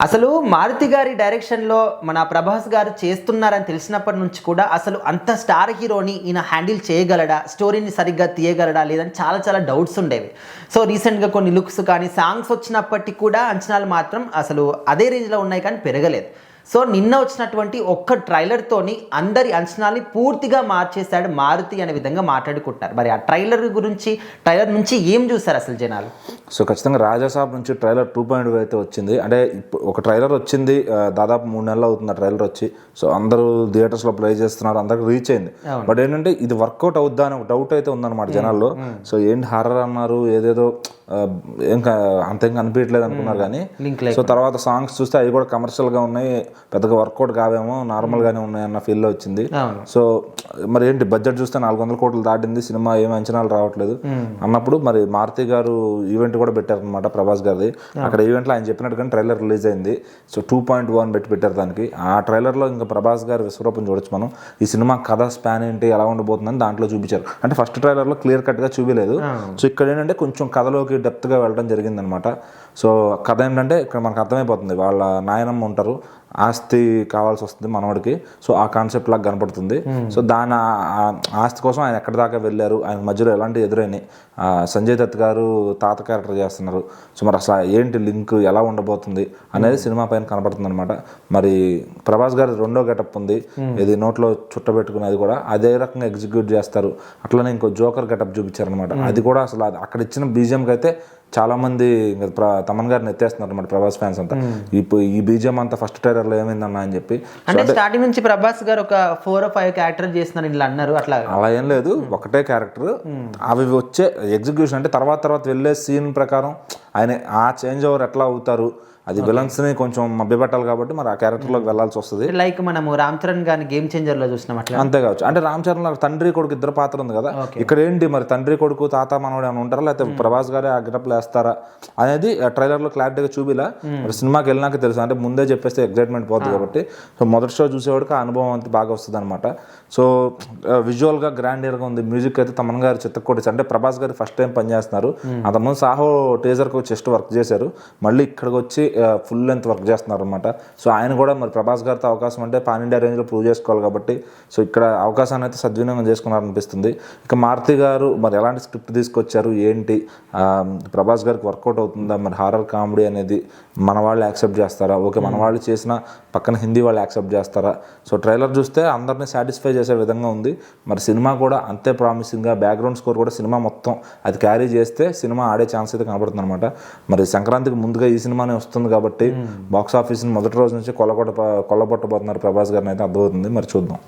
అసలు మారుతి గారి డైరెక్షన్‌లో మన 'ప్రభాస్' గారు చేస్తున్నారని తెలిసినప్పటి నుంచి కూడా అసలు అంత స్టార్ హీరోని ఈయన హ్యాండిల్ చేయగలడా? స్టోరీని సరిగ్గా తీయగలడా? లేదని చాలా చాలా డౌట్స్ ఉండేవి. సో రీసెంట్‌గా కొన్ని లుక్స్ కానీ, సాంగ్స్ వచ్చినప్పటికి కూడా అంచనాలు మాత్రం అసలు అదే రేంజ్‌లో ఉన్నాయి కానీ పెరగలేదు. సో నిన్న వచ్చినటువంటి ఒక్క ట్రైలర్‌తోని అందరి అంచనాల్ని పూర్తిగా మార్చేసాడు మారుతి అనే విధంగా మాట్లాడుకుంటున్నారు. మరి ఆ ట్రైలర్ నుంచి ఏం చూసారు అసలు జనాలు? సో ఖచ్చితంగా రాజాసాబ్ నుంచి ట్రైలర్ 2.0 అయితే వచ్చింది. అంటే ఒక ట్రైలర్ వచ్చింది, దాదాపు 3 నెలలు అవుతుంది ఆ ట్రైలర్ వచ్చి. సో అందరూ థియేటర్స్లో ప్లే చేస్తున్నారు, అందరికి రీచ్ అయింది. బట్ ఏంటంటే ఇది వర్కౌట్ అవుద్దా అని ఒక డౌట్ అయితే ఉందన్నమాట జనాల్లో. సో ఏంటి హారర్ అన్నారు, ఏదేదో అంతేం అనిపించట్లేదు అనుకున్నారు కానీ సో తర్వాత సాంగ్స్ చూస్తే అవి కూడా కమర్షియల్గా ఉన్నాయి, పెద్దగా వర్కౌట్ కావేమో, నార్మల్గానే ఉన్నాయి అన్న ఫీల్లో వచ్చింది. సో మరి ఏంటి బడ్జెట్ చూస్తే 400 కోట్లు దాటింది, సినిమా ఏమి అంచనాలు రావట్లేదు అన్నప్పుడు మరి మారుతి గారు ఈవెంట్ కూడా పెట్టారనమాట ప్రభాస్ గారిది. అక్కడ ఈవెంట్లో ఆయన చెప్పినట్టుగానే ట్రైలర్ రిలీజ్ అయింది. సో 2.1 పెట్టారు దానికి. ఆ ట్రైలర్లో ఇంకా ప్రభాస్ గారి విశ్వరూపం చూడొచ్చు మనం. ఈ సినిమా కథ స్పాన్ ఏంటి, ఎలా ఉండబోతుందని దాంట్లో చూపించారు. అంటే ఫస్ట్ ట్రైలర్లో క్లియర్ కట్గా చూపించలేదు. సో ఇక్కడ ఏంటంటే కొంచెం కథలోకి డెప్త్గా వెళ్ళడం జరిగిందనమాట. సో కథ ఏంటంటే ఇక్కడ మనకు అర్థమైపోతుంది, వాళ్ళ నాయనమ్మ ఉంటారు, ఆస్తి కావాల్సి వస్తుంది మనవాడికి. సో ఆ కాన్సెప్ట్ లాగా కనపడుతుంది. సో దాని ఆస్తి కోసం ఆయన ఎక్కడి దాకా వెళ్ళారు, ఆయన మధ్యలో ఎలాంటి ఎదురైనాయి. సంజయ్ దత్ గారు తాత క్యారెక్టర్ చేస్తున్నారు. సో మరి అసలు ఏంటి లింక్, ఎలా ఉండబోతుంది అనేది సినిమా పైన కనపడుతుంది అనమాట. మరి ప్రభాస్ గారి రెండో గెటప్ ఉంది, ఇది నోట్లో చుట్టబెట్టుకునేది కూడా అదే రకంగా ఎగ్జిక్యూట్ చేస్తారు. అట్లనే ఇంకో జోకర్ గెటప్ చూపించారనమాట. అది కూడా అసలు అక్కడ ఇచ్చిన బీజిఎంకి అయితే చాలా మంది తమన్ గారిని ఎత్తేస్తున్నారు అనమాట ప్రభాస్ ఫ్యాన్స్ అంతా. ఈ బీజిఎం అంతా ఫస్ట్ ట్రైలర్లో ఏమైందన్నా అని చెప్పి. అంటే స్టార్టింగ్ నుంచి ప్రభాస్ గారు ఒక 4 or 5 క్యారెక్టర్ చేస్తున్నారు ఇలా అన్నారు. అలా ఏం లేదు, ఒకటే క్యారెక్టర్. అవి వచ్చే ఎగ్జిక్యూషన్ అంటే తర్వాత వెళ్ళే సీన్ ప్రకారం ఆయన ఆ చేంజ్ ఓవర్ ఎట్లా అవుతారు, అది విలన్స్ ని కొంచెం మభ్యపెట్టాలి కాబట్టి మరి ఆ క్యారెక్టర్ లోకి వెళ్లాల్సి వస్తుంది. లైక్ మనము రామ్ చరణ్ గారిని గేమ్ చేంజర్ లో చూసినాం అట్లా. అంతే కావచ్చు. అంటే రామ్ చరణ్ లో తండ్రి కొడుకు ఇద్దరు పాత్ర ఉంది కదా, ఇక్కడ ఏంటి మరి తండ్రి కొడుకు తాత మనవడు ఏమైనా ఉంటారా, లేకపోతే ప్రభాస్ గారే ఆ గెటప్లు వేస్తారా అనేది ట్రైలర్ లో క్లారిటీగా చూపిలా. మరి సినిమాకి వెళ్ళినాక తెలుసు, అంటే ముందే చెప్పేస్తే ఎగ్జైట్మెంట్ పోతుంది కాబట్టి. సో మొదటి షో చూసేవాడికి ఆ అనుభవం అంతా బాగా వస్తుంది అనమాట. సో విజువల్ గా గ్రాండియర్ గా ఉంది. మ్యూజిక్ అయితే తమన్ గారు చిత్తకొట్టేసి, అంటే ప్రభాస్ గారు ఫస్ట్ టైం పనిచేస్తున్నారు. అంతకుముందు సాహో టీజర్ కు జస్ట్ వర్క్ చేశారు, మళ్ళీ ఇక్కడికి వచ్చి ఫుల్ లెంత్ వర్క్ చేస్తున్నారు అనమాట. సో ఆయన కూడా మరి ప్రభాస్ గారితో అవకాశం అంటే పాన్ ఇండియా రేంజ్లో ప్రూవ్ చేసుకోవాలి కాబట్టి సో ఇక్కడ అవకాశాన్ని అయితే సద్వినియోగం చేసుకున్నారనిపిస్తుంది. ఇక మారుతి గారు మరి ఎలాంటి స్క్రిప్ట్ తీసుకొచ్చారు, ఏంటి ప్రభాస్ గారికి వర్కౌట్ అవుతుందా, మరి హారర్ కామెడీ అనేది మన వాళ్ళు యాక్సెప్ట్ చేస్తారా, ఓకే మన వాళ్ళు చేసిన పక్కన హిందీ వాళ్ళు యాక్సెప్ట్ చేస్తారా. సో ట్రైలర్ చూస్తే అందరినీ సాటిస్ఫై చేసే విధంగా ఉంది. మరి సినిమా కూడా అంతే ప్రామిసింగ్గా, బ్యాక్గ్రౌండ్ స్కోర్ కూడా సినిమా మొత్తం అది క్యారీ చేస్తే సినిమా ఆడే ఛాన్స్ అయితే కనబడుతుంది అనమాట. మరి సంక్రాంతికి ముందుగా ఈ సినిమానే వస్తుంది కాబట్టి బాక్స్ ఆఫీస్ని మొదటి రోజు నుంచి కొల్లగొట్టబోతున్నారు ప్రభాస్ గారిని అయితే అర్థమవుతుంది. మరి చూద్దాం.